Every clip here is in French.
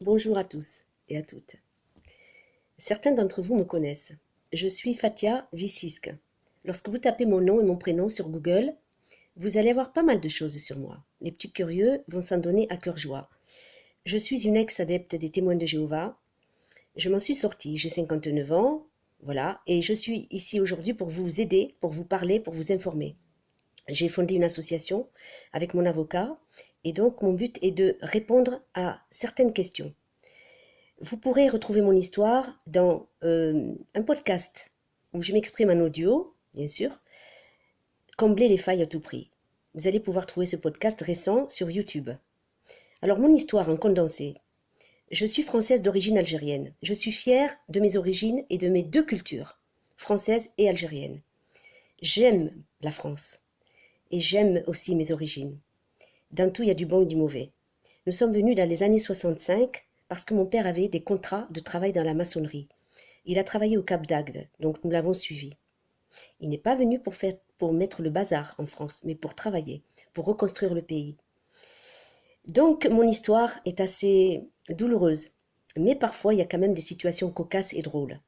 Bonjour à tous et à toutes. Certains d'entre vous me connaissent. Je suis Fatia Vissisk. Lorsque vous tapez mon nom et mon prénom sur Google, vous allez avoir pas mal de choses sur moi. Les petits curieux vont s'en donner à cœur joie. Je suis une ex-adepte des témoins de Jéhovah. Je m'en suis sortie, j'ai 59 ans, voilà, et je suis ici aujourd'hui pour vous aider, pour vous parler, pour vous informer. J'ai fondé une association avec mon avocat et donc mon but est de répondre à certaines questions. Vous pourrez retrouver mon histoire dans un podcast où je m'exprime en audio, bien sûr, combler les failles à tout prix. Vous allez pouvoir trouver ce podcast récent sur YouTube. Alors mon histoire en condensé. Je suis française d'origine algérienne. Je suis fière de mes origines et de mes deux cultures, française et algérienne. J'aime la France et j'aime aussi mes origines. Dans tout, il y a du bon et du mauvais. Nous sommes venus dans les années 65 parce que mon père avait des contrats de travail dans la maçonnerie. Il a travaillé au Cap d'Agde, donc nous l'avons suivi. Il n'est pas venu pour mettre le bazar en France, mais pour travailler, pour reconstruire le pays. Donc mon histoire est assez douloureuse, mais parfois il y a quand même des situations cocasses et drôles.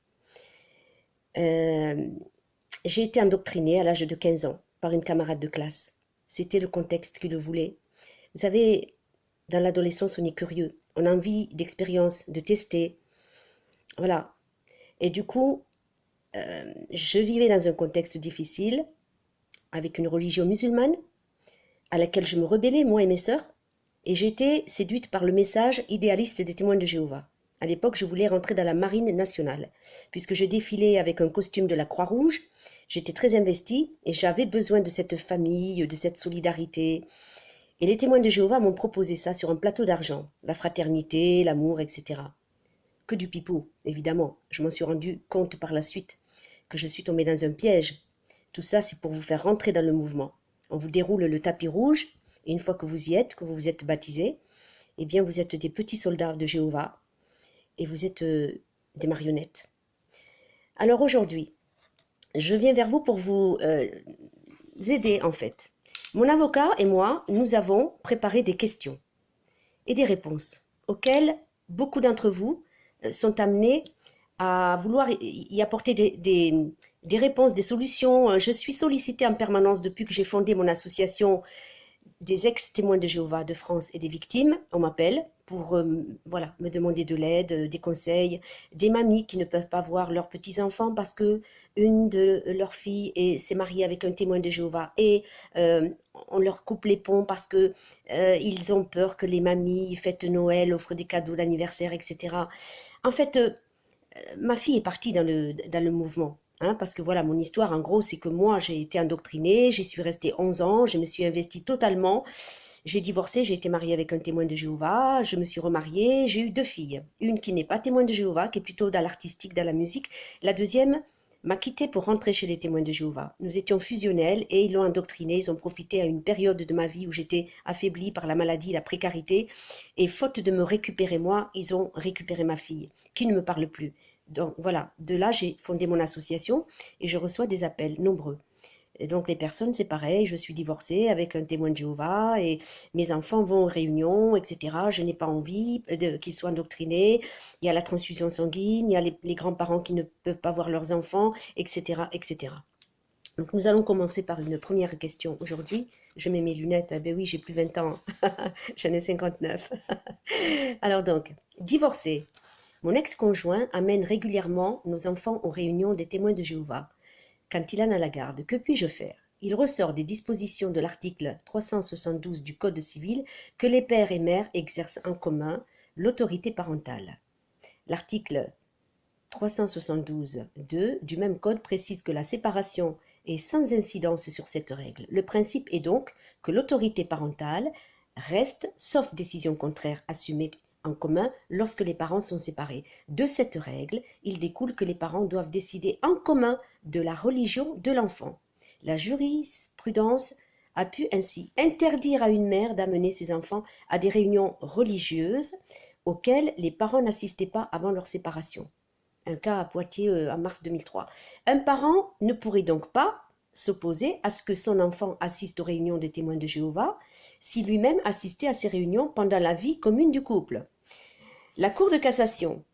J'ai été endoctrinée à l'âge de 15 ans par une camarade de classe. C'était le contexte qui le voulait. Vous savez, dans l'adolescence, on est curieux. On a envie d'expérience, de tester. Voilà. Et du coup, je vivais dans un contexte difficile, avec une religion musulmane, à laquelle je me rebellais, moi et mes sœurs, et j'étais séduite par le message idéaliste des témoins de Jéhovah. À l'époque, je voulais rentrer dans la marine nationale, puisque je défilais avec un costume de la Croix-Rouge, j'étais très investie, et j'avais besoin de cette famille, de cette solidarité. Et les témoins de Jéhovah m'ont proposé ça sur un plateau d'argent, la fraternité, l'amour, etc. Que du pipeau, évidemment. Je m'en suis rendu compte par la suite que je suis tombée dans un piège. Tout ça, c'est pour vous faire rentrer dans le mouvement. On vous déroule le tapis rouge, et une fois que vous y êtes, que vous vous êtes baptisés, eh bien, vous êtes des petits soldats de Jéhovah, et vous êtes des marionnettes. Alors aujourd'hui, je viens vers vous pour vous aider, en fait. Mon avocat et moi, nous avons préparé des questions et des réponses auxquelles beaucoup d'entre vous sont amenés à vouloir y apporter des réponses, des solutions. Je suis sollicitée en permanence depuis que j'ai fondé mon association des ex-témoins de Jéhovah de France et des victimes. On m'appelle pour voilà, me demander de l'aide, des conseils, des mamies qui ne peuvent pas voir leurs petits-enfants parce que une de leurs filles s'est mariée avec un témoin de Jéhovah et on leur coupe les ponts parce que ils ont peur que les mamies fêtent Noël, offrent des cadeaux d'anniversaire, etc. En fait, ma fille est partie dans le mouvement. Hein, parce que voilà, mon histoire, en gros, c'est que moi, j'ai été endoctrinée, j'y suis restée 11 ans, je me suis investie totalement, j'ai divorcé, j'ai été mariée avec un témoin de Jéhovah, je me suis remariée, j'ai eu deux filles. Une qui n'est pas témoin de Jéhovah, qui est plutôt dans l'artistique, dans la musique. La deuxième m'a quittée pour rentrer chez les témoins de Jéhovah. Nous étions fusionnels et ils l'ont endoctrinée, ils ont profité à une période de ma vie où j'étais affaiblie par la maladie, la précarité, et faute de me récupérer moi, ils ont récupéré ma fille, qui ne me parle plus. Donc voilà, de là j'ai fondé mon association et je reçois des appels nombreux. Et donc les personnes, c'est pareil, je suis divorcée avec un témoin de Jéhovah et mes enfants vont aux réunions, etc. Je n'ai pas envie qu'ils soient endoctrinés. Il y a la transfusion sanguine, il y a les grands-parents qui ne peuvent pas voir leurs enfants, etc., etc. Donc nous allons commencer par une première question aujourd'hui. Je mets mes lunettes, ah ben oui, j'ai plus 20 ans, j'en ai 59. Alors donc, divorcée. Mon ex-conjoint amène régulièrement nos enfants aux réunions des témoins de Jéhovah. Quand il en a la garde, que puis-je faire? Il ressort des dispositions de l'article 372 du Code civil que les pères et mères exercent en commun l'autorité parentale. L'article 372.2 du même code précise que la séparation est sans incidence sur cette règle. Le principe est donc que l'autorité parentale reste, sauf décision contraire assumée en commun lorsque les parents sont séparés. De cette règle, il découle que les parents doivent décider en commun de la religion de l'enfant. La jurisprudence a pu ainsi interdire à une mère d'amener ses enfants à des réunions religieuses auxquelles les parents n'assistaient pas avant leur séparation. Un cas à Poitiers en mars 2003. Un parent ne pourrait donc pas s'opposer à ce que son enfant assiste aux réunions des témoins de Jéhovah si lui-même assistait à ces réunions pendant la vie commune du couple. La Cour de cassation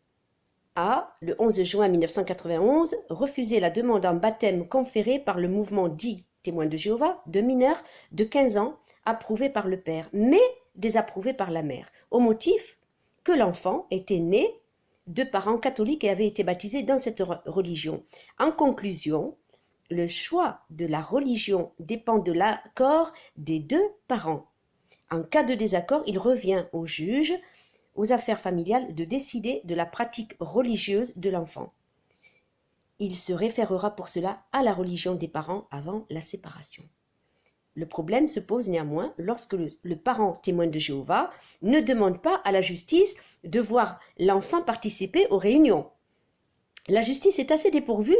a, le 11 juin 1991, refusé la demande en baptême conférée par le mouvement dit Témoins de Jéhovah de mineurs de 15 ans, approuvée par le père, mais désapprouvée par la mère, au motif que l'enfant était né de parents catholiques et avait été baptisé dans cette religion. En conclusion, le choix de la religion dépend de l'accord des deux parents. En cas de désaccord, il revient au juge aux affaires familiales de décider de la pratique religieuse de l'enfant. Il se référera pour cela à la religion des parents avant la séparation. Le problème se pose néanmoins lorsque le parent témoin de Jéhovah ne demande pas à la justice de voir l'enfant participer aux réunions. La justice est assez dépourvue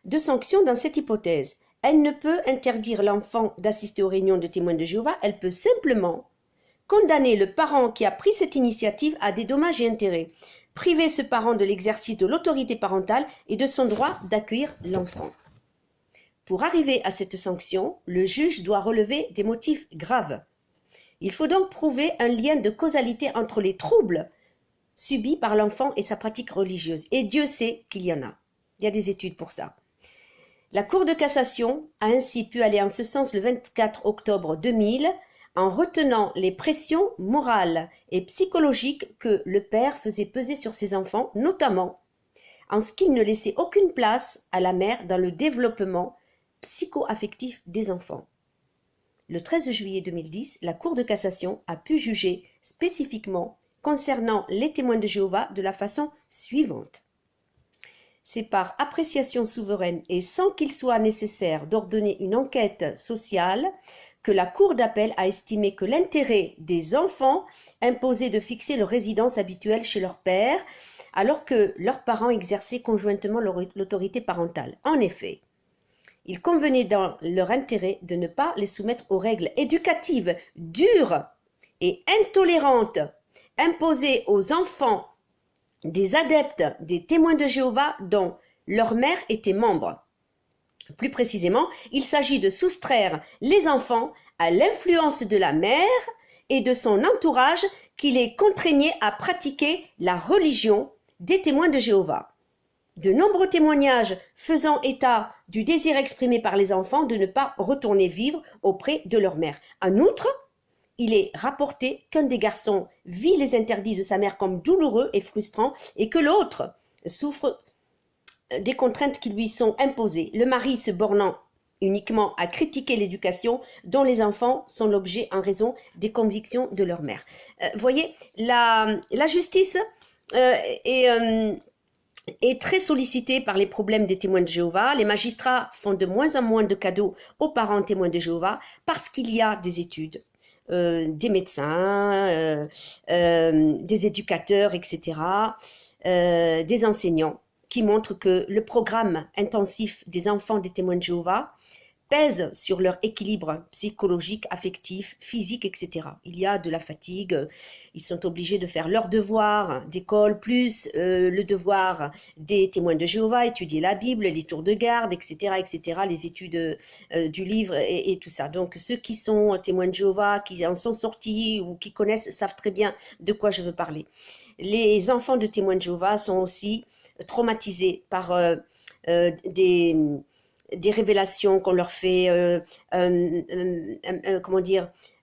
de sanctions dans cette hypothèse. Elle ne peut interdire l'enfant d'assister aux réunions de témoins de Jéhovah, elle peut simplement condamner le parent qui a pris cette initiative à des dommages et intérêts, priver ce parent de l'exercice de l'autorité parentale et de son droit d'accueillir l'enfant. Pour arriver à cette sanction, le juge doit relever des motifs graves. Il faut donc prouver un lien de causalité entre les troubles subis par l'enfant et sa pratique religieuse. Et Dieu sait qu'il y en a. Il y a des études pour ça. La Cour de cassation a ainsi pu aller en ce sens le 24 octobre 2000 en retenant les pressions morales et psychologiques que le père faisait peser sur ses enfants, notamment en ce qu'il ne laissait aucune place à la mère dans le développement psycho-affectif des enfants. Le 13 juillet 2010, la Cour de cassation a pu juger spécifiquement concernant les témoins de Jéhovah de la façon suivante. C'est par appréciation souveraine et sans qu'il soit nécessaire d'ordonner une enquête sociale que la Cour d'appel a estimé que l'intérêt des enfants imposait de fixer leur résidence habituelle chez leur père alors que leurs parents exerçaient conjointement l'autorité parentale. En effet, il convenait dans leur intérêt de ne pas les soumettre aux règles éducatives dures et intolérantes imposées aux enfants des adeptes des témoins de Jéhovah dont leur mère était membre. Plus précisément, il s'agit de soustraire les enfants à l'influence de la mère et de son entourage qui les contraignait à pratiquer la religion des témoins de Jéhovah. De nombreux témoignages faisant état du désir exprimé par les enfants de ne pas retourner vivre auprès de leur mère. En outre, il est rapporté qu'un des garçons vit les interdits de sa mère comme douloureux et frustrants et que l'autre souffre des contraintes qui lui sont imposées, le mari se bornant uniquement à critiquer l'éducation dont les enfants sont l'objet en raison des convictions de leur mère. Voyez, la justice est très sollicitée par les problèmes des témoins de Jéhovah. Les magistrats font de moins en moins de cadeaux aux parents témoins de Jéhovah parce qu'il y a des études, des médecins, des éducateurs, etc., des enseignants qui montrent que le programme intensif des enfants des témoins de Jéhovah pèse sur leur équilibre psychologique, affectif, physique, etc. Il y a de la fatigue, ils sont obligés de faire leurs devoirs d'école, plus le devoir des témoins de Jéhovah, étudier la Bible, les tours de garde, etc., etc., les études du livre et tout ça. Donc ceux qui sont témoins de Jéhovah, qui en sont sortis ou qui connaissent, savent très bien de quoi je veux parler. Les enfants de témoins de Jéhovah sont aussi traumatisés par des révélations qu'on leur fait,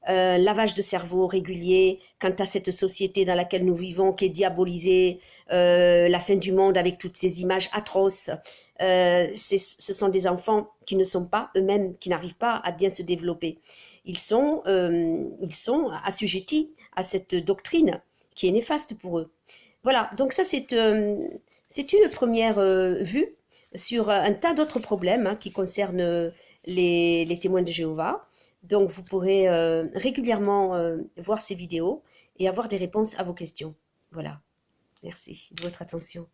lavage de cerveau régulier quant à cette société dans laquelle nous vivons qui est diabolisée, la fin du monde avec toutes ces images atroces. Ce sont des enfants qui ne sont pas eux-mêmes, qui n'arrivent pas à bien se développer. Ils sont assujettis à cette doctrine qui est néfaste pour eux. Voilà, donc ça c'est une première vue sur un tas d'autres problèmes qui concernent les témoins de Jéhovah. Donc vous pourrez régulièrement voir ces vidéos et avoir des réponses à vos questions. Voilà, merci de votre attention.